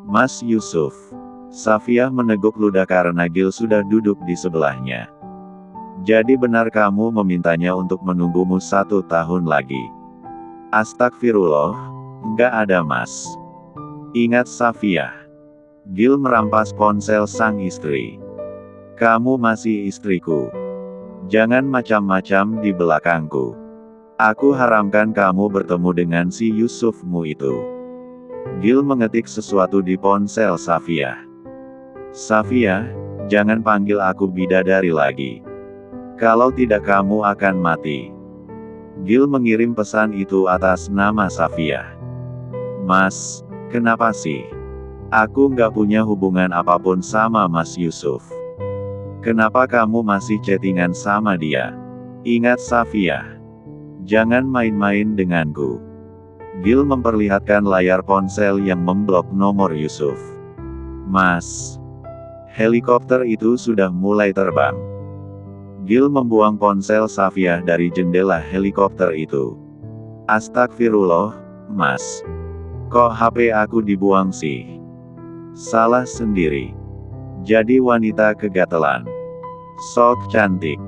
Mas Yusuf. Safiyah meneguk ludah karena Gil sudah duduk di sebelahnya. Jadi benar kamu memintanya untuk menunggumu 1 tahun lagi? Astagfirullah, enggak ada mas. Ingat Safiyah. Gil merampas ponsel sang istri. Kamu masih istriku. Jangan macam-macam di belakangku. Aku haramkan kamu bertemu dengan si Yusufmu itu. Gil mengetik sesuatu di ponsel Safiyah. Safiyah, jangan panggil aku bidadari lagi. Kalau tidak kamu akan mati. Gil mengirim pesan itu atas nama Safiyah. Mas, kenapa sih? Aku nggak punya hubungan apapun sama Mas Yusuf. Kenapa kamu masih chattingan sama dia? Ingat Safiyah. Jangan main-main denganku. Gil memperlihatkan layar ponsel yang memblok nomor Yusuf. Mas. Helikopter itu sudah mulai terbang. Gil membuang ponsel Safiyah dari jendela helikopter itu. Astagfirullah, mas. Kok HP aku dibuang sih? Salah sendiri. Jadi wanita kegatelan. Sok cantik.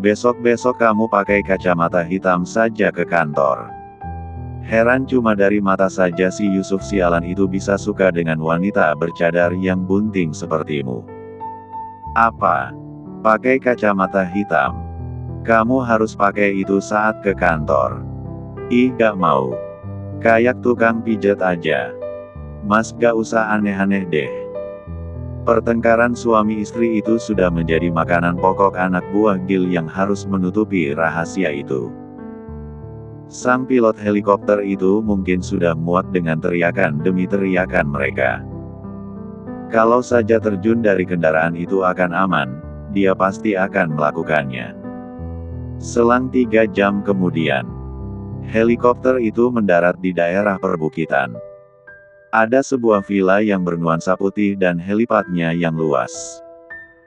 Besok-besok kamu pakai kacamata hitam saja ke kantor. Heran cuma dari mata saja si Yusuf sialan itu bisa suka dengan wanita bercadar yang bunting sepertimu. Apa? Pakai kacamata hitam? Kamu harus pakai itu saat ke kantor. Ih gak mau. Kayak tukang pijet aja. Mas gak usah aneh-aneh deh. Pertengkaran suami istri itu sudah menjadi makanan pokok anak buah Gil yang harus menutupi rahasia itu. Sang pilot helikopter itu mungkin sudah muak dengan teriakan demi teriakan mereka. Kalau saja terjun dari kendaraan itu akan aman, dia pasti akan melakukannya. Selang 3 jam kemudian, helikopter itu mendarat di daerah perbukitan. Ada sebuah villa yang bernuansa putih dan helipadnya yang luas.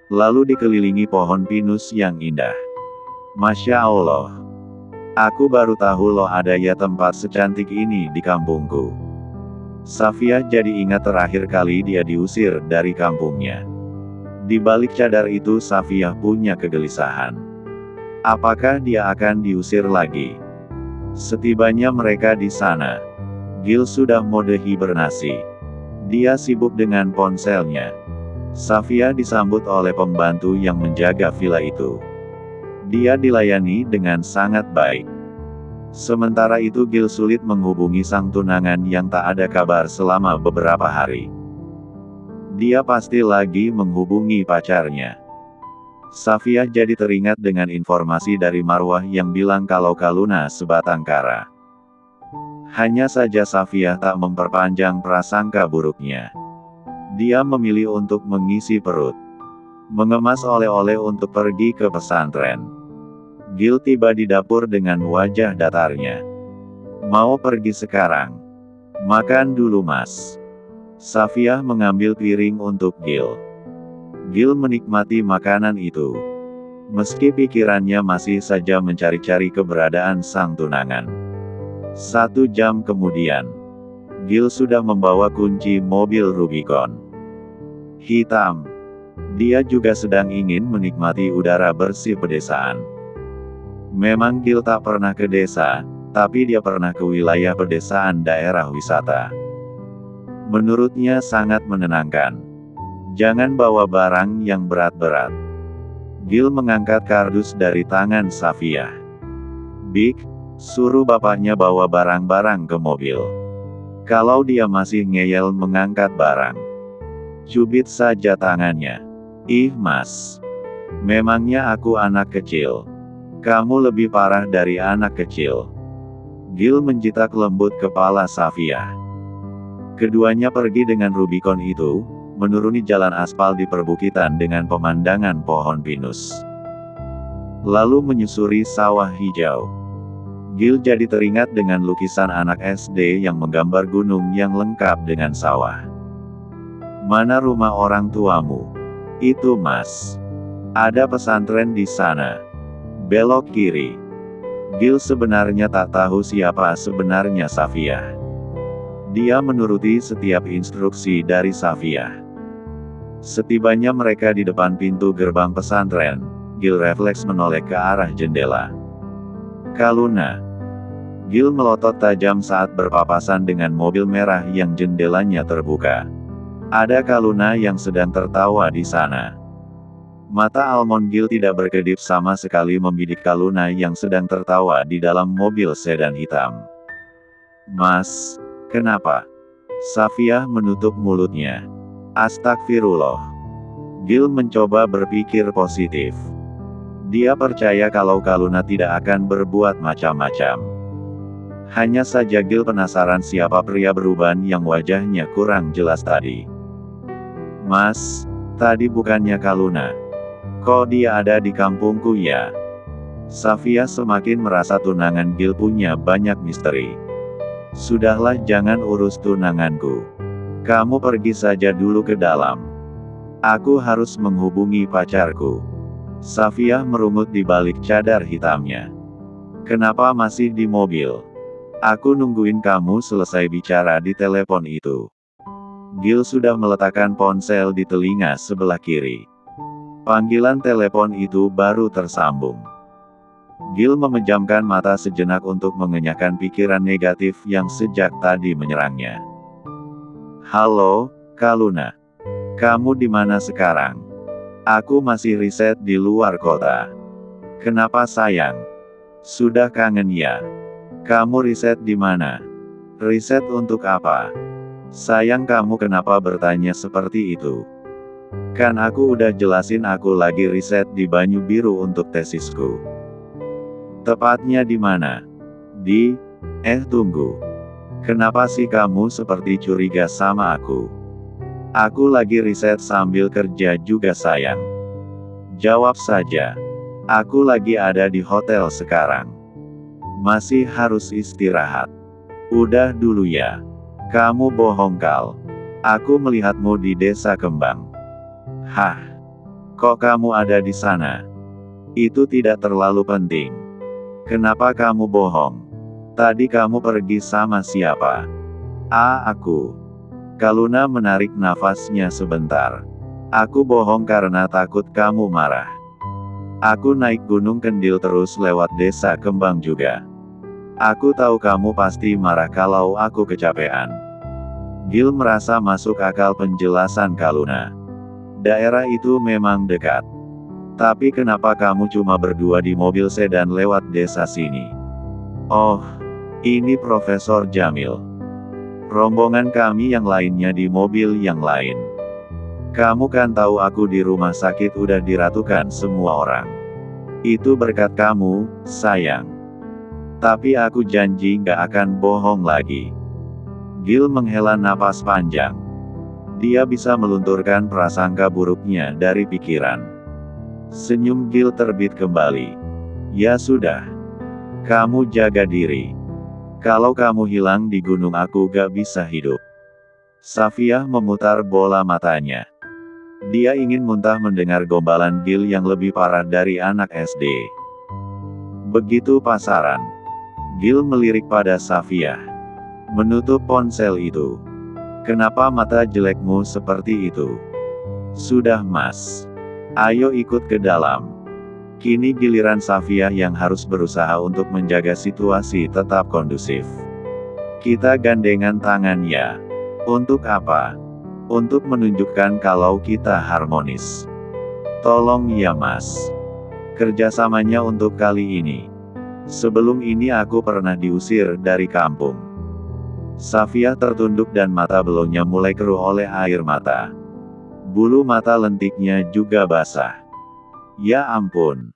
Lalu dikelilingi pohon pinus yang indah. Masya Allah. Aku baru tahu loh ada ya tempat secantik ini di kampungku. Safiyah jadi ingat terakhir kali dia diusir dari kampungnya. Di balik cadar itu Safiyah punya kegelisahan. Apakah dia akan diusir lagi? Setibanya mereka di sana, Gil sudah mode hibernasi. Dia sibuk dengan ponselnya. Safiyah disambut oleh pembantu yang menjaga villa itu. Dia dilayani dengan sangat baik. Sementara itu Gil sulit menghubungi sang tunangan yang tak ada kabar selama beberapa hari. Dia pasti lagi menghubungi pacarnya. Safiyah jadi teringat dengan informasi dari Marwah yang bilang kalau Kaluna sebatang kara. Hanya saja Safiyah tak memperpanjang prasangka buruknya. Dia memilih untuk mengisi perut. Mengemas oleh-oleh untuk pergi ke pesantren. Gil tiba di dapur dengan wajah datarnya. Mau pergi sekarang? Makan dulu mas. Safiyah mengambil piring untuk Gil. Gil menikmati makanan itu. Meski pikirannya masih saja mencari-cari keberadaan sang tunangan. 1 jam kemudian, Gil sudah membawa kunci mobil Rubicon hitam. Dia juga sedang ingin menikmati udara bersih pedesaan. Memang Gil tak pernah ke desa, tapi dia pernah ke wilayah pedesaan daerah wisata. Menurutnya sangat menenangkan. Jangan bawa barang yang berat-berat. Gil mengangkat kardus dari tangan Safiyah. Bik, suruh bapaknya bawa barang-barang ke mobil. Kalau dia masih ngeyel mengangkat barang, cubit saja tangannya. Ih mas, memangnya aku anak kecil? Kamu lebih parah dari anak kecil. Gil menjitak lembut kepala Safiyah. Keduanya pergi dengan Rubicon itu, menuruni jalan aspal di perbukitan dengan pemandangan pohon pinus. Lalu menyusuri sawah hijau. Gil jadi teringat dengan lukisan anak SD yang menggambar gunung yang lengkap dengan sawah. Mana rumah orang tuamu? Itu mas. Ada pesantren di sana. Belok kiri. Gil sebenarnya tak tahu siapa sebenarnya Safiyah. Dia menuruti setiap instruksi dari Safia. Setibanya mereka di depan pintu gerbang pesantren, Gil refleks menoleh ke arah jendela. Kaluna. Gil melotot tajam saat berpapasan dengan mobil merah yang jendelanya terbuka. Ada Kaluna yang sedang tertawa di sana. Mata almond Gil tidak berkedip sama sekali membidik Kaluna yang sedang tertawa di dalam mobil sedan hitam. Mas, kenapa? Safia menutup mulutnya. Astagfirullah. Gil mencoba berpikir positif. Dia percaya kalau Kaluna tidak akan berbuat macam-macam. Hanya saja Gil penasaran siapa pria beruban yang wajahnya kurang jelas tadi. Mas, tadi bukannya Kaluna. Kok dia ada di kampungku ya? Safia semakin merasa tunangan Gil punya banyak misteri. Sudahlah, jangan urus tunanganku. Kamu pergi saja dulu ke dalam. Aku harus menghubungi pacarku. Safia merungut di balik cadar hitamnya. Kenapa masih di mobil? Aku nungguin kamu selesai bicara di telepon itu. Gil sudah meletakkan ponsel di telinga sebelah kiri. Panggilan telepon itu baru tersambung. Gil memejamkan mata sejenak untuk mengenyahkan pikiran negatif yang sejak tadi menyerangnya. Halo, Kaluna. Kamu di mana sekarang? Aku masih riset di luar kota. Kenapa sayang? Sudah kangen ya? Kamu riset di mana? Riset untuk apa? Sayang, kamu kenapa bertanya seperti itu? Kan aku udah jelasin aku lagi riset di Banyu Biru untuk tesisku. Tepatnya di mana? Tunggu. Kenapa sih kamu seperti curiga sama aku? Aku lagi riset sambil kerja juga sayang. Jawab saja. Aku lagi ada di hotel sekarang. Masih harus istirahat. Udah dulu ya. Kamu bohong, Kal. Aku melihatmu di Desa Kembang. Hah? Kok kamu ada di sana? Itu tidak terlalu penting. Kenapa kamu bohong? Tadi kamu pergi sama siapa? Aku. Kaluna menarik nafasnya sebentar. Aku bohong karena takut kamu marah. Aku naik Gunung Kendil terus lewat Desa Kembang juga. Aku tahu kamu pasti marah kalau aku kecapean. Gil merasa masuk akal penjelasan Kaluna. Daerah itu memang dekat. Tapi kenapa kamu cuma berdua di mobil sedan lewat desa sini? Oh, ini Profesor Jamil. Rombongan kami yang lainnya di mobil yang lain. Kamu kan tahu aku di rumah sakit udah diratukan semua orang. Itu berkat kamu, sayang. Tapi aku janji nggak akan bohong lagi. Gil menghela napas panjang. Dia bisa melunturkan prasangka buruknya dari pikiran. Senyum Gil terbit kembali. Ya sudah. Kamu jaga diri. Kalau kamu hilang di gunung aku gak bisa hidup. Safia memutar bola matanya. Dia ingin muntah mendengar gombalan Gil yang lebih parah dari anak SD. Begitu pasaran. Gil melirik pada Safia. Menutup ponsel itu. Kenapa mata jelekmu seperti itu? Sudah, Mas. Ayo ikut ke dalam. Kini giliran Safia yang harus berusaha untuk menjaga situasi tetap kondusif. Kita gandengan tangan ya. Untuk apa? Untuk menunjukkan kalau kita harmonis. Tolong ya, Mas. Kerjasamanya untuk kali ini. Sebelum ini aku pernah diusir dari kampung. Safia tertunduk dan mata belaunya mulai keruh oleh air mata. Bulu mata lentiknya juga basah. Ya ampun.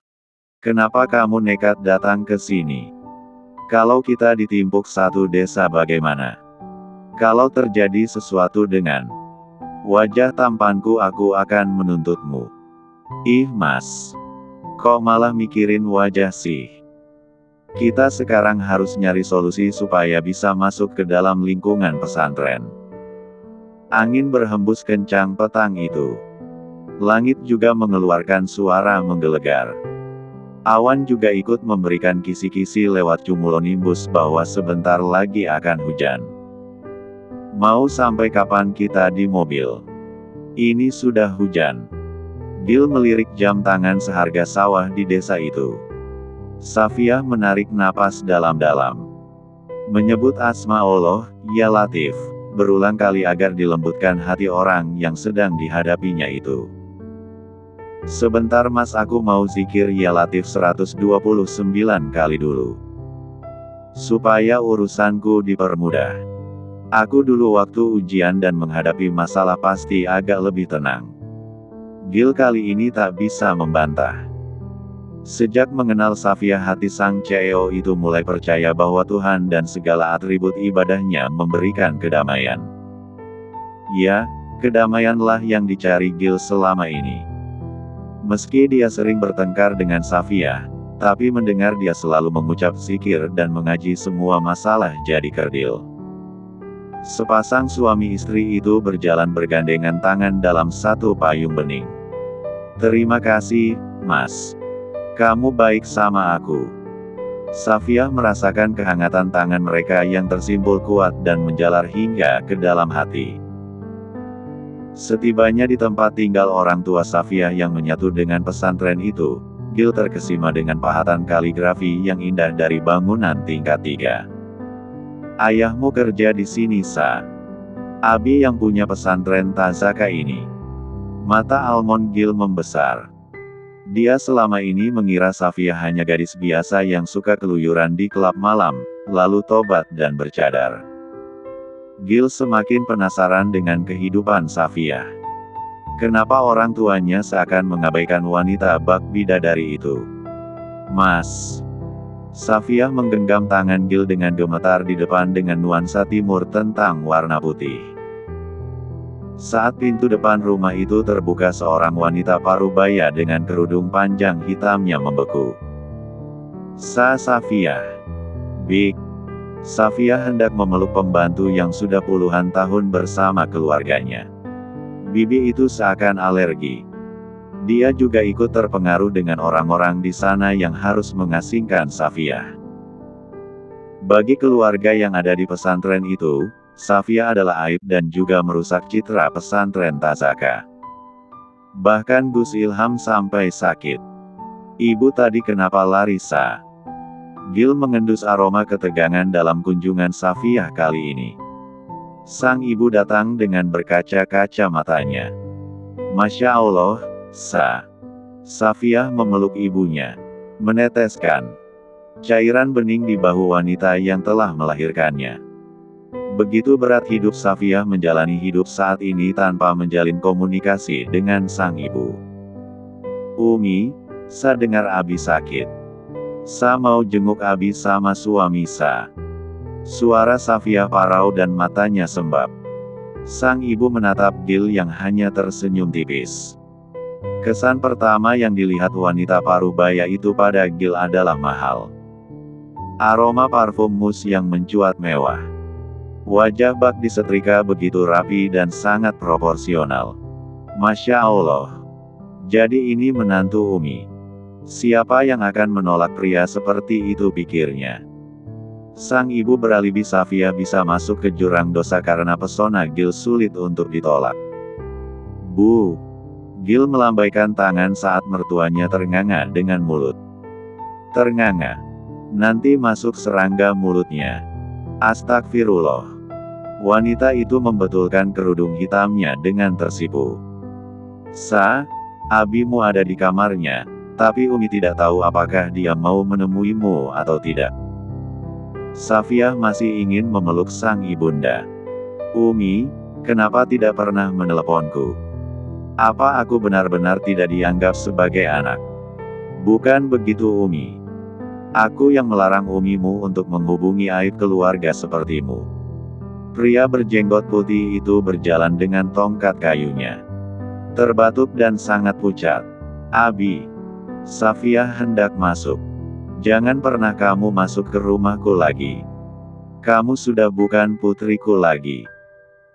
Kenapa kamu nekat datang ke sini? Kalau kita ditimpuk satu desa bagaimana? Kalau terjadi sesuatu dengan wajah tampanku aku akan menuntutmu. Ih Mas. Kok malah mikirin wajah sih? Kita sekarang harus nyari solusi supaya bisa masuk ke dalam lingkungan pesantren. Angin berhembus kencang petang itu. Langit juga mengeluarkan suara menggelegar. Awan juga ikut memberikan kisi-kisi lewat cumulonimbus bahwa sebentar lagi akan hujan. Mau sampai kapan kita di mobil? Ini sudah hujan. Gil melirik jam tangan seharga sawah di desa itu. Safiyah menarik napas dalam-dalam. Menyebut asma Allah, ya Latif, berulang kali agar dilembutkan hati orang yang sedang dihadapinya itu. Sebentar mas, aku mau zikir ya Latif 129 kali dulu. Supaya urusanku dipermudah. Aku dulu waktu ujian dan menghadapi masalah pasti agak lebih tenang. Gil kali ini tak bisa membantah. Sejak mengenal Safiyah, hati sang CEO itu mulai percaya bahwa Tuhan dan segala atribut ibadahnya memberikan kedamaian. Ya, kedamaianlah yang dicari Gil selama ini. Meski dia sering bertengkar dengan Safiyah, tapi mendengar dia selalu mengucap zikir dan mengaji, semua masalah jadi kerdil. Sepasang suami istri itu berjalan bergandengan tangan dalam satu payung bening. Terima kasih, Mas. Kamu baik sama aku. Safiyah merasakan kehangatan tangan mereka yang tersimpul kuat dan menjalar hingga ke dalam hati. Setibanya di tempat tinggal orang tua Safiyah yang menyatu dengan pesantren itu, Gil terkesima dengan pahatan kaligrafi yang indah dari bangunan tingkat 3. Ayahmu kerja di sini, Sa? Abi yang punya pesantren Tazaka ini. Mata almond Gil membesar. Dia selama ini mengira Safiyah hanya gadis biasa yang suka keluyuran di klub malam, lalu tobat dan bercadar. Gil semakin penasaran dengan kehidupan Safiyah. Kenapa orang tuanya seakan mengabaikan wanita bak bidadari itu? Mas. Safiyah menggenggam tangan Gil dengan gemetar di depan dengan nuansa timur tentang warna putih. Saat pintu depan rumah itu terbuka, seorang wanita parubaya dengan kerudung panjang hitamnya membeku. Safiyah. Big. Safiyah hendak memeluk pembantu yang sudah puluhan tahun bersama keluarganya. Bibi itu seakan alergi. Dia juga ikut terpengaruh dengan orang-orang di sana yang harus mengasingkan Safiyah. Bagi keluarga yang ada di pesantren itu, Safiyah adalah aib dan juga merusak citra pesantren Tazaka. Bahkan Gus Ilham sampai sakit. Ibu tadi kenapa lari, Sa? Gil mengendus aroma ketegangan dalam kunjungan Safiyah kali ini. Sang ibu datang dengan berkaca-kaca matanya. Masya Allah, Sa. Safiyah memeluk ibunya. Meneteskan cairan bening di bahu wanita yang telah melahirkannya. Begitu berat hidup Safiyah menjalani hidup saat ini tanpa menjalin komunikasi dengan sang ibu. Umi, Sa dengar Abi sakit. Sa mau jenguk Abi sama suami Sa. Suara Safiyah parau dan matanya sembab. Sang ibu menatap Gil yang hanya tersenyum tipis. Kesan pertama yang dilihat wanita parubaya itu pada Gil adalah mahal. Aroma parfum mus yang mencuat mewah. Wajah bak disetrika begitu rapi dan sangat proporsional. Masya Allah. Jadi ini menantu Umi. Siapa yang akan menolak pria seperti itu, pikirnya. Sang ibu beralibi Safiyah bisa masuk ke jurang dosa karena pesona Gil sulit untuk ditolak. Bu. Gil melambaikan tangan saat mertuanya ternganga dengan mulut. Ternganga. Nanti masuk serangga mulutnya. Astagfirullah. Wanita itu membetulkan kerudung hitamnya dengan tersipu. Sa, abimu ada di kamarnya, tapi Umi tidak tahu apakah dia mau menemuimu atau tidak. Safiyah masih ingin memeluk sang ibunda. Umi, kenapa tidak pernah meneleponku? Apa aku benar-benar tidak dianggap sebagai anak? Bukan begitu Umi. Aku yang melarang Umimu untuk menghubungi aib keluarga sepertimu. Pria berjenggot putih itu berjalan dengan tongkat kayunya. Terbatuk dan sangat pucat. Abi. Safiyah hendak masuk. Jangan pernah kamu masuk ke rumahku lagi. Kamu sudah bukan putriku lagi.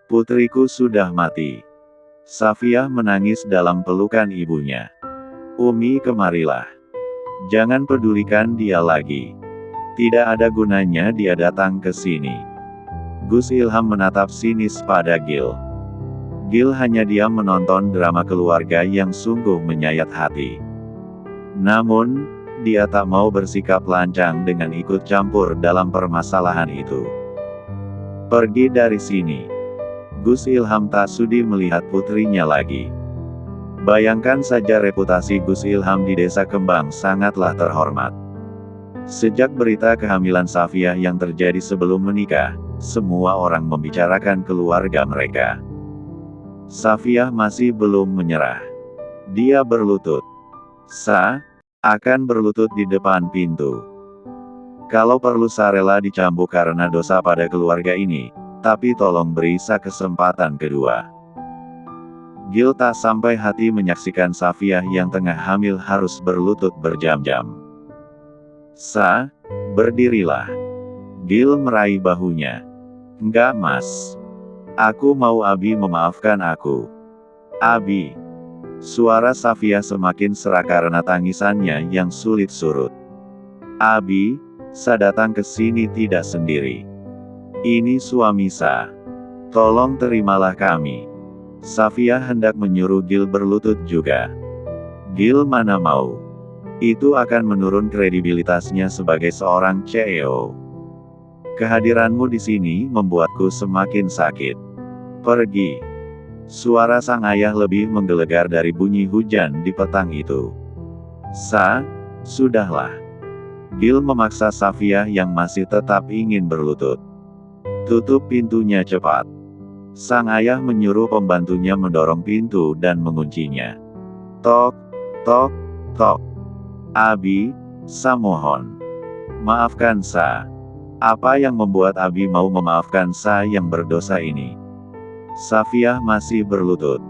Putriku sudah mati. Safiyah menangis dalam pelukan ibunya. Umi, kemarilah. Jangan pedulikan dia lagi. Tidak ada gunanya dia datang ke sini. Gus Ilham menatap sinis pada Gil. Gil hanya diam menonton drama keluarga yang sungguh menyayat hati. Namun, dia tak mau bersikap lancang dengan ikut campur dalam permasalahan itu. Pergi dari sini. Gus Ilham tak sudi melihat putrinya lagi. Bayangkan saja reputasi Gus Ilham di Desa Kembang sangatlah terhormat. Sejak berita kehamilan Safiyah yang terjadi sebelum menikah, semua orang membicarakan keluarga mereka. Safiyah masih belum menyerah. Dia berlutut. Akan berlutut di depan pintu. Kalau perlu rela dicambuk karena dosa pada keluarga ini, tapi tolong beri kesempatan kedua. Gil tak sampai hati menyaksikan Safiyah yang tengah hamil harus berlutut berjam-jam. Berdirilah. Gil meraih bahunya. Enggak mas. Aku mau Abi memaafkan aku. Abi. Suara Safiyah semakin serak karena tangisannya yang sulit surut. Abi, Sa datang ke sini tidak sendiri. Ini suami Sa. Tolong terimalah kami. Safiyah hendak menyuruh Gil berlutut juga. Gil mana mau. Itu akan menurun kredibilitasnya sebagai seorang CEO. Kehadiranmu di sini membuatku semakin sakit. Pergi. Suara sang ayah lebih menggelegar dari bunyi hujan di petang itu. Sudahlah. Gil memaksa Safiyah yang masih tetap ingin berlutut. Tutup pintunya cepat. Sang ayah menyuruh pembantunya mendorong pintu dan menguncinya. Tok, tok, tok. Abi, Sa mohon. Maafkan Sa. Apa yang membuat Abi mau memaafkan Sa yang berdosa ini? Safiyah masih berlutut.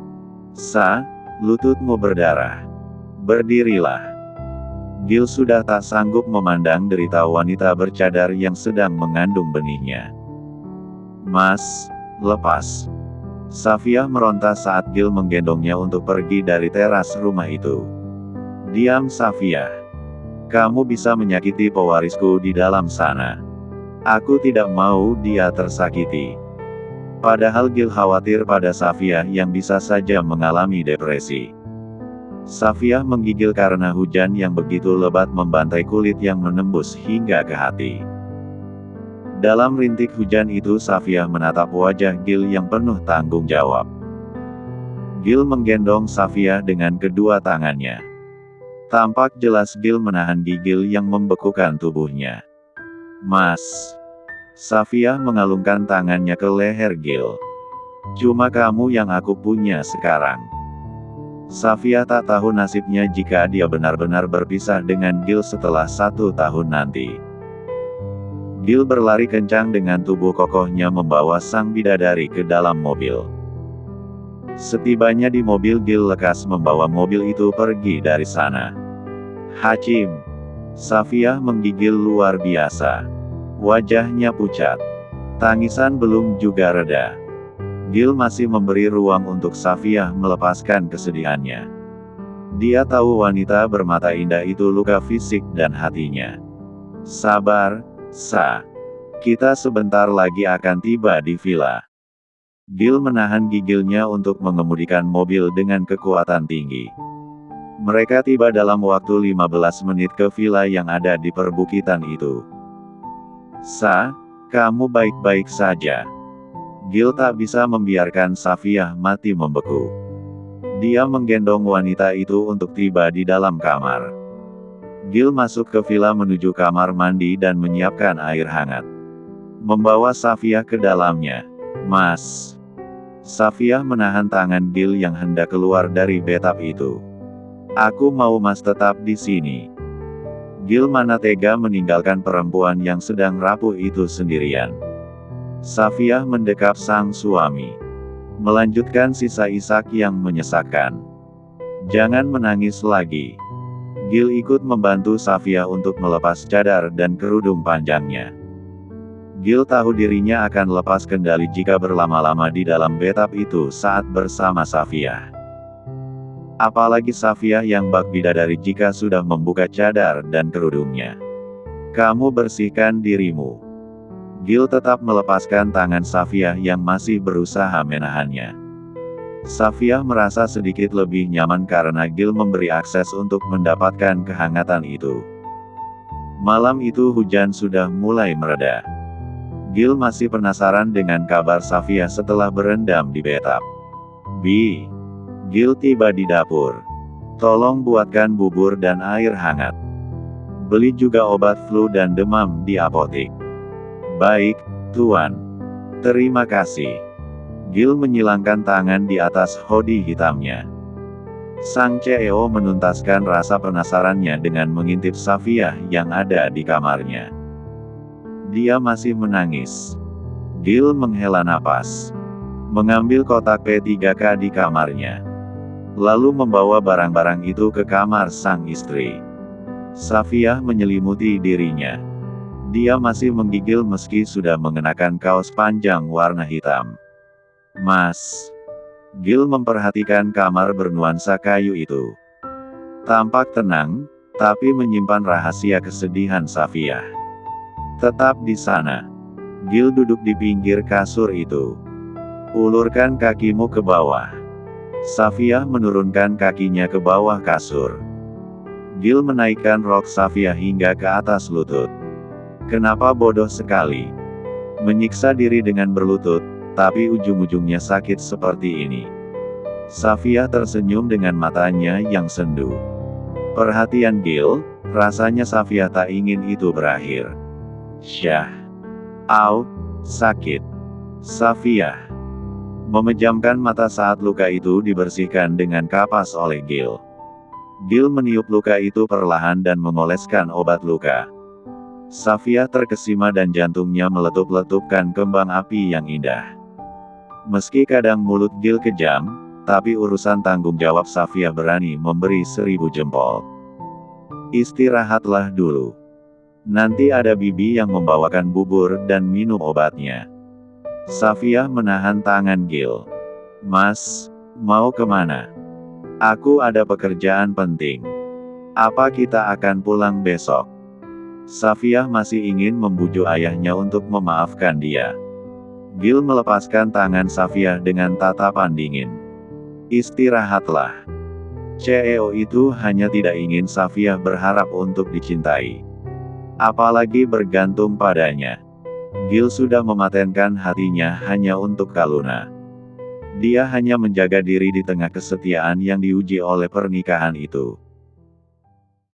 Lututmu berdarah. Berdirilah. Gil sudah tak sanggup memandang derita wanita bercadar yang sedang mengandung benihnya. Mas, lepas. Safiyah meronta saat Gil menggendongnya untuk pergi dari teras rumah itu. Diam Safiyah. Kamu bisa menyakiti pewarisku di dalam sana. Aku tidak mau dia tersakiti. Padahal Gil khawatir pada Safiyah yang bisa saja mengalami depresi. Safiyah menggigil karena hujan yang begitu lebat membantai kulit yang menembus hingga ke hati. Dalam rintik hujan itu Safiyah menatap wajah Gil yang penuh tanggung jawab. Gil menggendong Safiyah dengan kedua tangannya. Tampak jelas Gil menahan gigil yang membekukan tubuhnya. Mas. Safiyah mengalungkan tangannya ke leher Gil. Cuma kamu yang aku punya sekarang. Safiyah tak tahu nasibnya jika dia benar-benar berpisah dengan Gil setelah 1 tahun nanti. Gil berlari kencang dengan tubuh kokohnya membawa sang bidadari ke dalam mobil. Setibanya di mobil Gil lekas membawa mobil itu pergi dari sana. Hacim. Safiyah menggigil luar biasa. Wajahnya pucat. Tangisan belum juga reda. Gil masih memberi ruang untuk Safiyah melepaskan kesedihannya. Dia tahu wanita bermata indah itu luka fisik dan hatinya. Sabar, Sa. Kita sebentar lagi akan tiba di villa. Gil menahan gigilnya untuk mengemudikan mobil dengan kekuatan tinggi. Mereka tiba dalam waktu 15 menit ke villa yang ada di perbukitan itu. Sa, kamu baik-baik saja. Gil tak bisa membiarkan Safiyah mati membeku. Dia menggendong wanita itu untuk tiba di dalam kamar. Gil masuk ke villa menuju kamar mandi dan menyiapkan air hangat. Membawa Safiyah ke dalamnya. Mas. Safiyah menahan tangan Gil yang hendak keluar dari bathtub itu. Aku mau Mas tetap di sini. Gil mana tega meninggalkan perempuan yang sedang rapuh itu sendirian. Safiyah mendekap sang suami. Melanjutkan sisa isak yang menyesakkan. Jangan menangis lagi. Gil ikut membantu Safiyah untuk melepas cadar dan kerudung panjangnya. Gil tahu dirinya akan lepas kendali jika berlama-lama di dalam bathtub itu saat bersama Safiyah. Apalagi Safiyah yang bak bidadari jika sudah membuka cadar dan kerudungnya. Kamu bersihkan dirimu. Gil tetap melepaskan tangan Safiyah yang masih berusaha menahannya. Safiyah merasa sedikit lebih nyaman karena Gil memberi akses untuk mendapatkan kehangatan itu. Malam itu hujan sudah mulai mereda. Gil masih penasaran dengan kabar Safiyah setelah berendam di bathtub. Gil tiba di dapur. Tolong buatkan bubur dan air hangat. Beli juga obat flu dan demam di apotik. Baik, Tuan. Terima kasih. Gil menyilangkan tangan di atas hoodie hitamnya. Sang CEO menuntaskan rasa penasarannya dengan mengintip Safiyah yang ada di kamarnya. Dia masih menangis. Gil menghela napas. Mengambil kotak P3K di kamarnya. Lalu membawa barang-barang itu ke kamar sang istri. Safiyah menyelimuti dirinya. Dia masih menggigil meski sudah mengenakan kaos panjang warna hitam. Mas. Gil memperhatikan kamar bernuansa kayu itu. Tampak tenang, tapi menyimpan rahasia kesedihan Safiyah. Tetap di sana. Gil duduk di pinggir kasur itu. Ulurkan kakimu ke bawah. Safiyah menurunkan kakinya ke bawah kasur. Gil menaikkan rok Safiyah hingga ke atas lutut. Kenapa bodoh sekali? Menyiksa diri dengan berlutut, tapi ujung-ujungnya sakit seperti ini. Safiyah tersenyum dengan matanya yang sendu. Perhatian Gil, rasanya Safiyah tak ingin itu berakhir. Syah. Au, sakit. Safiyah memejamkan mata saat luka itu dibersihkan dengan kapas oleh Gil. Gil meniup luka itu perlahan dan mengoleskan obat luka. Safiyah terkesima dan jantungnya meletup-letupkan kembang api yang indah. Meski kadang mulut Gil kejam, tapi urusan tanggung jawab Safiyah berani memberi 1000 jempol. Istirahatlah dulu. Nanti ada bibi yang membawakan bubur dan minum obatnya. Safiyah menahan tangan Gil. Mas, mau kemana? Aku ada pekerjaan penting. Apa kita akan pulang besok? Safiyah masih ingin membujuk ayahnya untuk memaafkan dia. Gil melepaskan tangan Safiyah dengan tatapan dingin. Istirahatlah. CEO itu hanya tidak ingin Safiyah berharap untuk dicintai. Apalagi bergantung padanya. Gil sudah mematenkan hatinya hanya untuk Kaluna. Dia hanya menjaga diri di tengah kesetiaan yang diuji oleh pernikahan itu.